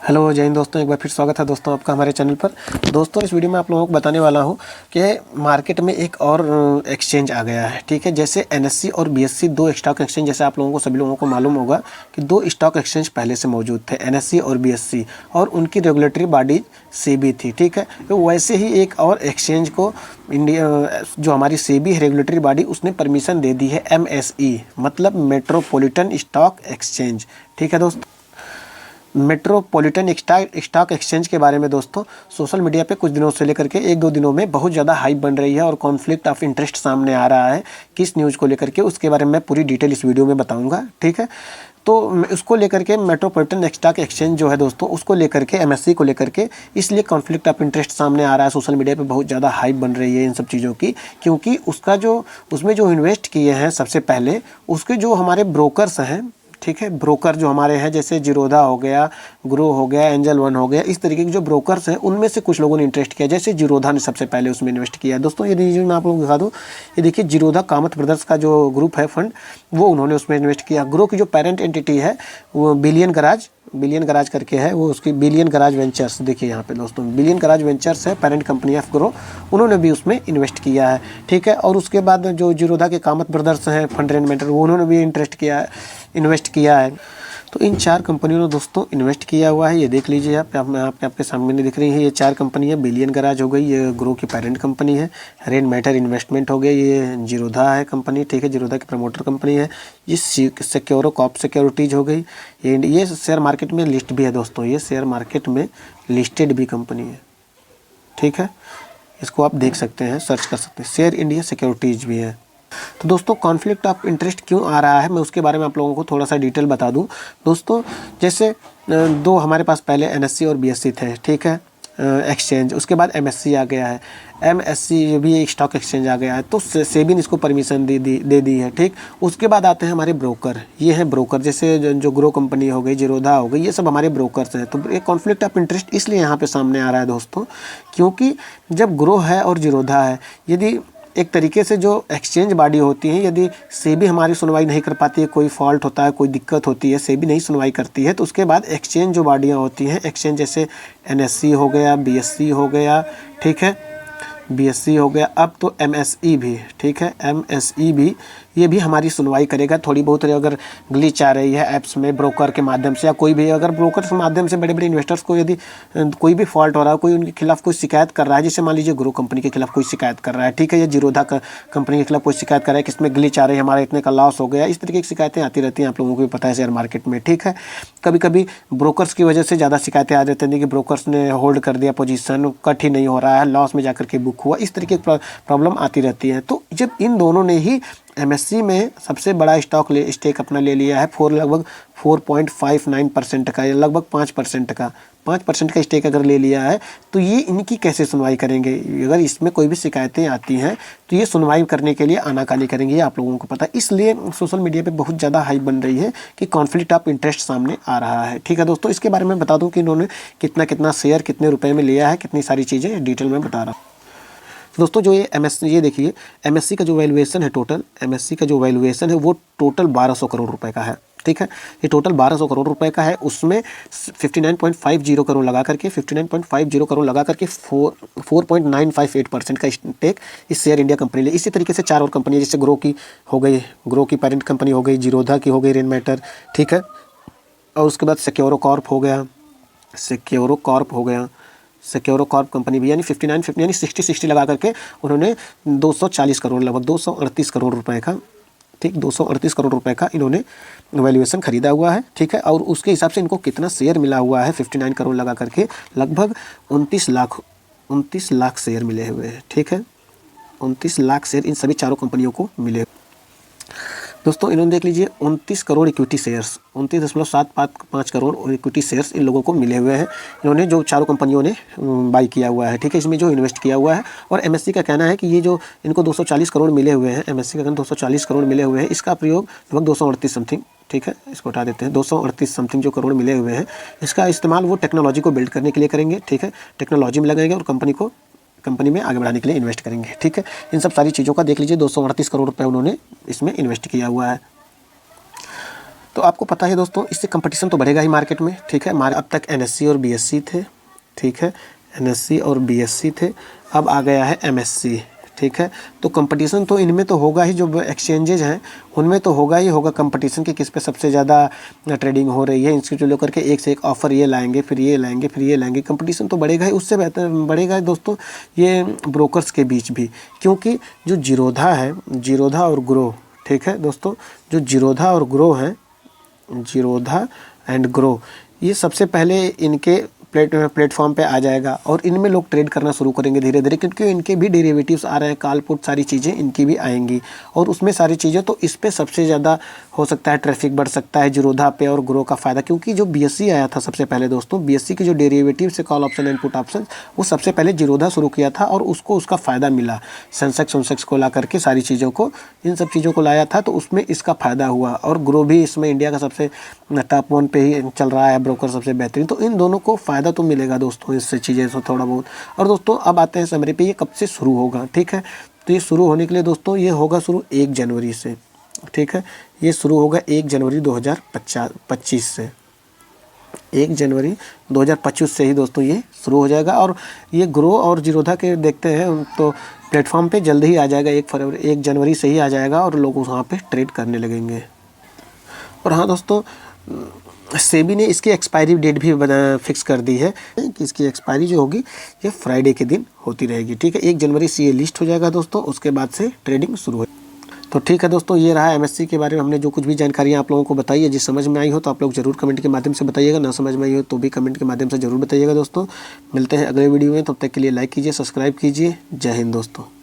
Hello जय हिंद दोस्तों, एक बार फिर स्वागत है दोस्तों आपका हमारे चैनल पर। दोस्तों इस वीडियो में आप लोगों को बताने वाला हूं कि मार्केट में एक और एक्सचेंज आ गया है। ठीक है, जैसे एनएससी और बीएससी दो स्टॉक एक्सचेंज, जैसे आप लोगों को सभी लोगों को मालूम होगा कि दो स्टॉक एक्सचेंज पहले से मौजूद थे, एनएससी और बीएससी, और उनकी रेगुलेटरी बॉडी सेबी थी। ठीक है, तो वैसे ही एक और एक्सचेंज को इंडिया जो हमारी सेबी है रेगुलेटरी बॉडी, उसने परमिशन दे दी है, एमएसई मतलब मेट्रोपॉलिटन स्टॉक एक्सचेंज। ठीक है दोस्तों, मेट्रोपॉलिटन स्टॉक एक्सचेंज के बारे में दोस्तों सोशल मीडिया पे कुछ दिनों से लेकर के एक दो दिनों में बहुत ज़्यादा हाइप बन रही है और कॉन्फ्लिक्ट ऑफ इंटरेस्ट सामने आ रहा है। किस न्यूज़ को लेकर के, उसके बारे में मैं पूरी डिटेल इस वीडियो में बताऊंगा। ठीक है, तो उसको लेकर के मेट्रोपॉलिटन स्टॉक एक्सचेंज जो है दोस्तों, उसको लेकर के एमएससी को लेकर के इसलिए कॉन्फ्लिक्ट ऑफ इंटरेस्ट सामने आ रहा है। सोशल मीडिया पे बहुत ज़्यादा हाइप बन रही है इन सब चीज़ों की, क्योंकि उसमें जो इन्वेस्ट किए हैं सबसे पहले, उसके जो हमारे ब्रोकर्स हैं, ठीक है, ब्रोकर जो हमारे हैं, जैसे जीरोधा हो गया, ग्रो हो गया, एंजल वन हो गया, इस तरीके के जो ब्रोकर्स हैं उनमें से कुछ लोगों ने इन्वेस्ट किया। जैसे जीरोधा ने सबसे पहले उसमें इन्वेस्ट किया है दोस्तों। ये रीजन मैं आप लोगों को दिखा दूँ, ये देखिए जीरोधा कामत ब्रदर्स का जो ग्रुप है फंड, वो उन्होंने उसमें इन्वेस्ट किया। ग्रो की जो पेरेंट एंटिटी है वो बिलियन गराज करके है, वो उसकी बिलियन गराज वेंचर्स, देखिए यहाँ पे दोस्तों बिलियन गराज वेंचर्स है, पेरेंट कंपनी ऑफ ग्रो, उन्होंने भी उसमें इन्वेस्ट किया है। ठीक है, और उसके बाद जो जीरोधा के कामत ब्रदर्स हैं फंड मैनेजर, वो उन्होंने भी इन्वेस्ट किया है। तो इन चार कंपनियों ने दोस्तों इन्वेस्ट किया हुआ है। ये देख लीजिए आपके सामने दिख रही है ये चार कंपनियां। बिलियन गराज हो गई, ये ग्रो की पेरेंट कंपनी है। रेन मैटर इन्वेस्टमेंट हो गया, ये जीरोधा है कंपनी। ठीक है, जीरोधा की प्रमोटर कंपनी है। ये सिक्योरो कॉप सिक्योरिटीज हो गई। ये शेयर मार्केट में लिस्ट भी है दोस्तों, ये शेयर मार्केट में लिस्टेड भी कंपनी है। ठीक है, इसको आप देख सकते हैं, सर्च कर सकते हैं, शेयर इंडिया सिक्योरिटीज भी है। तो दोस्तों कॉन्फ्लिक्ट ऑफ इंटरेस्ट क्यों आ रहा है, मैं उसके बारे में आप लोगों को थोड़ा सा डिटेल बता दूं दोस्तों। जैसे दो हमारे पास पहले एनएससी और बीएससी थे, ठीक है, एक्सचेंज, उसके बाद एमएससी आ गया है। एमएससी भी एक स्टॉक एक्सचेंज आ गया है, तो सेबी ने इसको परमिशन दे दी है। ठीक, उसके बाद आते हैं हमारे ब्रोकर, ये हैं ब्रोकर, जैसे जो ग्रो कंपनी हो गई, जीरोधा हो गई, ये सब हमारे ब्रोकर्स हैं। तो ये कॉन्फ्लिक्ट ऑफ इंटरेस्ट इसलिए यहाँ पे सामने आ रहा है दोस्तों, क्योंकि जब ग्रो है और जीरोधा है, यदि एक तरीके से जो एक्सचेंज बॉडी होती है, यदि सेबी हमारी सुनवाई नहीं कर पाती है, कोई फॉल्ट होता है, कोई दिक्कत होती है, सेबी नहीं सुनवाई करती है, तो उसके बाद एक्सचेंज जो बॉडियाँ होती हैं, एक्सचेंज जैसे एनएससी हो गया, बीएससी हो गया, ठीक है, बीएससी हो गया, अब तो एमएसई भी, ठीक है, एमएसई भी, ये भी हमारी सुनवाई करेगा। थोड़ी बहुत अगर ग्लिच आ रही है ऐप्स में ब्रोकर के माध्यम से, या कोई भी अगर ब्रोकर के माध्यम से बड़े बड़े इन्वेस्टर्स को यदि कोई भी फॉल्ट हो रहा है, कोई उनके खिलाफ कोई शिकायत कर रहा है, जैसे मान लीजिए ग्रो कंपनी के खिलाफ कोई शिकायत कर रहा है, ठीक है, या जीरोधा कंपनी के खिलाफ कोई शिकायत कर रहा है कि इसमें ग्लिच आ रही है, हमारा इतने का लॉस हो गया, इस तरीके की शिकायतें आती रहती हैं, आप लोगों को भी पता है शेयर मार्केट में। ठीक है, कभी कभी ब्रोकर्स की वजह से ज़्यादा शिकायतें आ जाती हैं कि ब्रोकर्स ने होल्ड कर दिया पोजीशन, कट ही नहीं हो रहा है, लॉस में जाकर के बुक हुआ, इस तरीके की प्रॉब्लम आती रहती है। तो जब इन दोनों ने ही एमएससी में सबसे बड़ा स्टेक अपना ले लिया है, लगभग 4.59% का, या लगभग 5% का स्टेक अगर ले लिया है, तो ये इनकी कैसे सुनवाई करेंगे। अगर इसमें कोई भी शिकायतें आती हैं तो ये सुनवाई करने के लिए आनाकानी करेंगे, ये आप लोगों को पता है। इसलिए सोशल मीडिया पे बहुत ज़्यादा हाइप बन रही है कि कॉन्फ्लिक्ट ऑफ इंटरेस्ट सामने आ रहा है। ठीक है दोस्तों, इसके बारे में बता दूँ कि इन्होंने कितना शेयर कितने रुपये में लिया है, कितनी सारी चीज़ें डिटेल में बता रहा हूँ दोस्तों। जो ये एमएससी, ये देखिए एमएससी का जो वैल्यूएशन है, टोटल एमएससी का जो वैल्यूएशन है वो टोटल 1200 करोड़ रुपए का है। ठीक है, ये टोटल 1200 करोड़ रुपए का है। उसमें 59.50 करोड़ लगा करके 59.50 करोड़ लगा करके 4.958% का स्टेक इस शेयर इंडिया कंपनी ले। इसी तरीके से चार और कंपनी, जैसे ग्रो की हो गई, ग्रो की पेरेंट कंपनी हो गई, जीरोधा की हो गई, रेन मैटर, ठीक है, और उसके बाद सिक्योरो कॉर्प हो गया, सिक्योरो कॉर्प कंपनी भी, यानी 59 यानी 60 लगा करके उन्होंने 240 करोड़, लगभग 238 करोड़ रुपए का, ठीक, 238 करोड़ रुपए का इन्होंने वैल्यूएशन खरीदा हुआ है। ठीक है, और उसके हिसाब से इनको कितना शेयर मिला हुआ है, 59 करोड़ लगा करके लगभग 29 लाख शेयर मिले हुए हैं। ठीक है, 29 लाख शेयर इन सभी चारों कंपनियों को मिले दोस्तों। इन्होंने देख लीजिए 29 crore equity shares, 29.75 crore equity shares in लोगों को मिले हुए हैं। इन्होंने जो चारों कंपनियों ने बाई किया हुआ है, ठीक है, इसमें जो इन्वेस्ट किया हुआ है। और एमएससी का कहना है कि ये जो इनको 240 करोड़ मिले हुए हैं, एमएससी का कहना 240 करोड़ मिले हुए हैं, इसका प्रयोग लगभग 238 समथिंग, ठीक है, इसको हटा देते हैं, 238 समथिंग जो करोड़ मिले हुए हैं, इसका इस्तेमाल वो टेक्नोलॉजी को बिल्ड करने के लिए करेंगे। ठीक है, टेक्नोलॉजी में लगाएंगे और कंपनी में आगे बढ़ाने के लिए इन्वेस्ट करेंगे। ठीक है, इन सब सारी चीज़ों का देख लीजिए, 238 करोड़ रुपए उन्होंने इसमें इन्वेस्ट किया हुआ है। तो आपको पता है दोस्तों, इससे कंपटीशन तो बढ़ेगा ही मार्केट में, ठीक है। अब तक एनएससी और बीएससी थे, ठीक है, एनएससी और बीएससी थे, अब आ गया है एमएससी, ठीक है। तो कंपटीशन तो इनमें तो होगा ही, जो एक्सचेंजेज हैं उनमें तो होगा ही होगा कंपटीशन कि किस पे सबसे ज़्यादा ट्रेडिंग हो रही है। इंस्टीट्यूट लेकर के एक से एक ऑफर ये लाएंगे, फिर ये लाएंगे, फिर ये लाएंगे, कंपटीशन तो बढ़ेगा ही। उससे बेहतर बढ़ेगा दोस्तों ये ब्रोकर्स के बीच भी, क्योंकि जो जीरोधा है, जीरोधा और ग्रो, ठीक है दोस्तों, जो जीरोधा और ग्रो हैं, जीरोधा एंड ग्रो, ये सबसे पहले इनके प्लेटफॉर्म पे आ जाएगा और इनमें लोग ट्रेड करना शुरू करेंगे धीरे धीरे, क्योंकि इनके भी डेरिवेटिव्स आ रहे हैं, कॉल पुट सारी चीज़ें इनकी भी आएंगी और उसमें सारी चीज़ें, तो इस पे सबसे ज़्यादा हो सकता है ट्रैफिक बढ़ सकता है जीरोधा पे और ग्रो का फ़ायदा। क्योंकि जो बीएससी आया था सबसे पहले दोस्तों, बीएससी के जो डेरिवेटिव से call option and put option, वो सबसे पहले जीरोधा शुरू किया था और उसको उसका फ़ायदा मिला। सेंसेक्स को ला करके सारी चीज़ों को, इन सब चीज़ों को लाया था, तो उसमें इसका फ़ायदा हुआ। और ग्रो भी इसमें इंडिया का सबसे टॉप 1 पे ही चल रहा है, ब्रोकर सबसे बेहतरीन, तो इन दोनों को फ़ायदा तो मिलेगा दोस्तों इससे चीज़ें से थोड़ा बहुत। और दोस्तों अब आते हैं समरी पे, ये कब से शुरू होगा, ठीक है। तो ये शुरू होने के लिए दोस्तों ये होगा शुरू 1 जनवरी से, ठीक है। ये शुरू होगा 1 जनवरी 2025 से, 1 जनवरी 2025 से ही दोस्तों ये शुरू हो जाएगा। और ये ग्रो और जीरोधा के देखते हैं तो प्लेटफॉर्म पे जल्दी ही आ जाएगा, 1 जनवरी से ही आ जाएगा और लोग वहाँ पे ट्रेड करने लगेंगे। और हाँ दोस्तों, सेबी ने इसकी एक्सपायरी डेट भी फिक्स कर दी है कि इसकी एक्सपायरी जो होगी ये फ्राइडे के दिन होती रहेगी, ठीक है। 1 जनवरी से ये लिस्ट हो जाएगा दोस्तों, उसके बाद से ट्रेडिंग शुरू हो। तो ठीक है दोस्तों, ये रहा एमएससी के बारे में हमने जो कुछ भी जानकारियाँ आप लोगों को बताई है। जिस समझ में आई हो तो आप लोग जरूर कमेंट के माध्यम से बताइएगा, ना समझ में आई हो तो भी कमेंट के माध्यम से जरूर बताइएगा दोस्तों। मिलते हैं अगले वीडियो में, तब तक के लिए लाइक कीजिए, सब्सक्राइब कीजिए। जय हिंद दोस्तों।